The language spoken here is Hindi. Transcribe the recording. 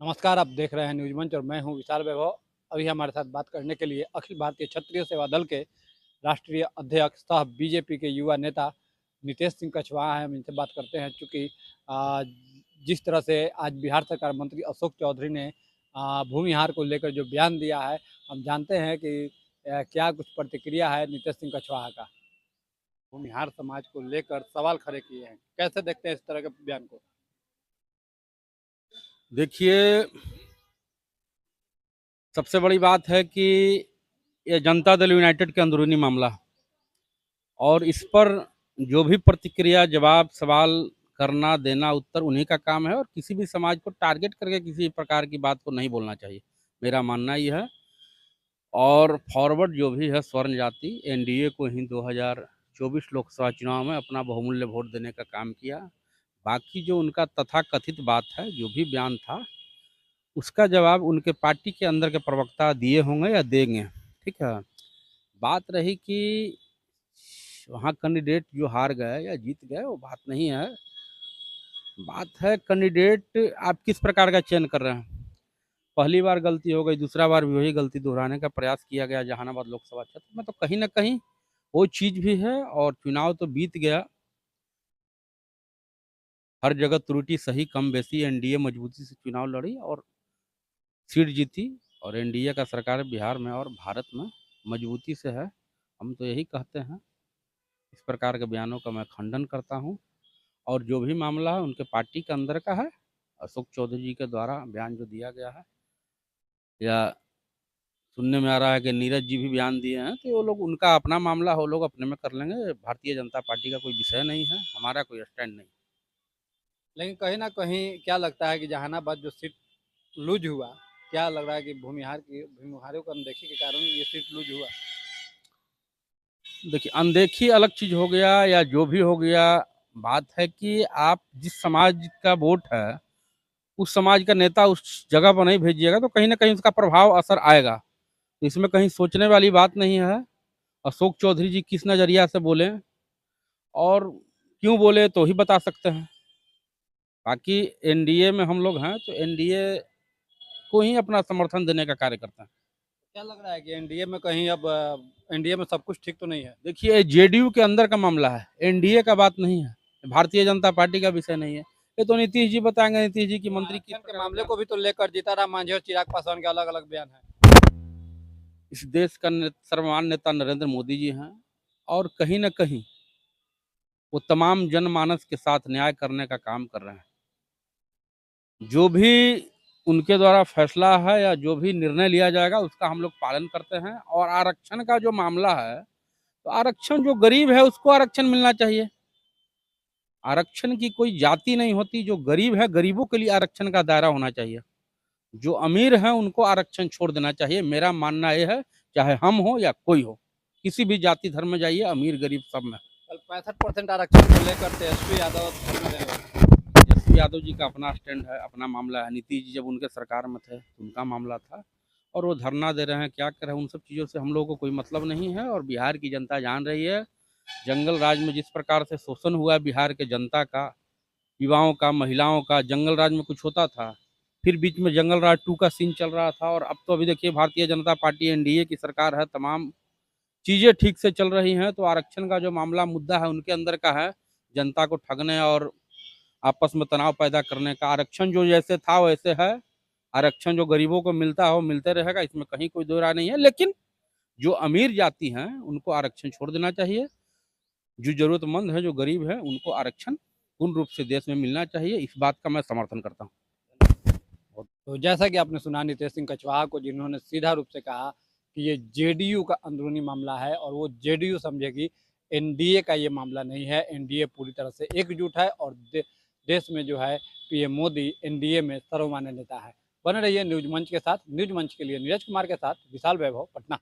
नमस्कार, आप देख रहे हैं न्यूज़ मंच और मैं हूं विशाल वैभव। अभी हमारे साथ बात करने के लिए अखिल भारतीय क्षत्रिय सेवा दल के राष्ट्रीय अध्यक्ष सह बीजेपी के युवा नेता नितेश सिंह कछवाहा हैं। हम इनसे बात करते हैं चूँकि जिस तरह से आज बिहार सरकार मंत्री अशोक चौधरी ने भूमिहार को लेकर जो बयान दिया है, हम जानते हैं कि क्या कुछ प्रतिक्रिया है नितेश सिंह कछवाहा का। भूमिहार समाज को लेकर सवाल खड़े किए हैं, कैसे देखते हैं इस तरह के बयान को? देखिए, सबसे बड़ी बात है कि ये जनता दल यूनाइटेड के अंदरूनी मामला है और इस पर जो भी प्रतिक्रिया, जवाब, सवाल करना, देना, उत्तर उन्हीं का काम है और किसी भी समाज को टारगेट करके किसी प्रकार की बात को नहीं बोलना चाहिए, मेरा मानना ये है। और फॉरवर्ड जो भी है स्वर्ण जाति, एनडीए को ही 2024 लोकसभा चुनाव में अपना बहुमूल्य वोट देने का काम किया। बाकी जो उनका तथाकथित बात है, जो भी बयान था, उसका जवाब उनके पार्टी के अंदर के प्रवक्ता दिए होंगे या देंगे, ठीक है। बात रही कि वहाँ कैंडिडेट जो हार गए या जीत गए, वो बात नहीं है। बात है कैंडिडेट आप किस प्रकार का चयन कर रहे हैं। पहली बार गलती हो गई, दूसरा बार भी वही गलती दोहराने का प्रयास किया गया जहानाबाद लोकसभा क्षेत्र में, तो कहीं ना कहीं वो चीज़ भी है। और चुनाव तो बीत गया, हर जगह त्रुटि सही कम बेसी, एनडीए मजबूती से चुनाव लड़ी और सीट जीती और एनडीए का सरकार बिहार में और भारत में मजबूती से है। हम तो यही कहते हैं, इस प्रकार के बयानों का मैं खंडन करता हूं। और जो भी मामला है उनके पार्टी के अंदर का है। अशोक चौधरी जी के द्वारा बयान जो दिया गया है, या सुनने में आ रहा है कि नीरज जी भी बयान दिए हैं, तो वो लोग, उनका अपना मामला हो, लोग अपने में कर लेंगे। भारतीय जनता पार्टी का कोई विषय नहीं है, हमारा कोई स्टैंड नहीं। लेकिन कहीं न कहीं क्या लगता है कि जहानाबाद जो सीट लूज़ हुआ, क्या लग रहा है कि भूमिहारों की अनदेखी के कारण ये सीट लूज़ हुआ? देखिए, अनदेखी अलग चीज़ हो गया या जो भी हो गया। बात है कि आप जिस समाज का वोट है, उस समाज का नेता उस जगह पर नहीं भेजिएगा तो कहीं न कहीं उसका प्रभाव असर आएगा। तो इसमें कहीं सोचने वाली बात नहीं है। अशोक चौधरी जी किस नज़रिया से बोले और क्यों बोले तो ही बता सकते हैं। बाकी एनडीए में हम लोग हैं, तो एनडीए को ही अपना समर्थन देने का कार्य करते हैं। क्या लग रहा है कि एनडीए में कहीं अब एनडीए में सब कुछ ठीक तो नहीं है? देखिए, जेडीयू के अंदर का मामला है, एनडीए का बात नहीं है, भारतीय जनता पार्टी का विषय नहीं है। ये तो नीतीश जी बताएंगे, नीतीश जी की तो मंत्री किस आरक्षण के प्रकार मामले बयान। को भी तो लेकर जीतनराम मांझी और चिराग पासवान के अलग-अलग बयान हैं। इस देश का सर्वमान्य नेता नरेंद्र मोदी जी हैं और कहीं न कहीं वो तमाम जनमानस के साथ न्याय करने का काम कर रहे हैं। जो भी उनके द्वारा फैसला है या जो भी निर्णय लिया जाएगा, उसका हम लोग पालन करते हैं। और आरक्षण का जो मामला है, तो आरक्षण, जो गरीब है उसको आरक्षण मिलना चाहिए। आरक्षण की कोई जाति नहीं होती, जो गरीब है, गरीबों के लिए आरक्षण का दायरा होना चाहिए। जो अमीर हैं उनको आरक्षण छोड़ देना चाहिए, मेरा मानना ये है। चाहे हम हो या कोई हो, किसी भी जाति धर्म में जाइए, अमीर गरीब सब में। कल 65% आरक्षण को लेकर तेजस्वी यादव धरना दे रहे हैं। तेजस्वी यादव जी का अपना स्टैंड है, अपना मामला है। नीतीश जी जब उनके सरकार में थे तो उनका मामला था और वो धरना दे रहे हैं, क्या कर रहे हैं, उन सब चीज़ों से हम लोगों को कोई मतलब नहीं है। और बिहार की जनता जान रही है, जंगल राज में जिस प्रकार से शोषण हुआ बिहार के जनता का, युवाओं का, महिलाओं का। जंगल राज में कुछ होता था, फिर बीच में जंगल राज 2 का सीन चल रहा था और अब तो अभी देखिए भारतीय जनता पार्टी एनडीए की सरकार है, तमाम चीज़ें ठीक से चल रही हैं। तो आरक्षण का जो मामला, मुद्दा है, उनके अंदर का है, जनता को ठगने और आपस में तनाव पैदा करने का। आरक्षण जो जैसे था वैसे है। आरक्षण जो गरीबों को मिलता है वो मिलते रहेगा, इसमें कहीं कोई दो राय नहीं है। लेकिन जो अमीर जाति हैं उनको आरक्षण छोड़ देना चाहिए। जो ज़रूरतमंद है, जो गरीब है, उनको आरक्षण पूर्ण रूप से देश में मिलना चाहिए। इस बात का मैं समर्थन करता हूँ। तो जैसा कि आपने सुना नितेश सिंह कछवाहा को, जिन्होंने सीधा रूप से कहा कि ये जेडीयू का अंदरूनी मामला है और वो जेडीयू समझेगी, एनडीए का ये मामला नहीं है। एनडीए पूरी तरह से एकजुट है और देश में जो है पीएम मोदी एनडीए में सर्वमान्य नेता है। बने रहिए न्यूज़ मंच के साथ। न्यूज़ मंच के लिए नीरज कुमार के साथ विशाल वैभव, पटना।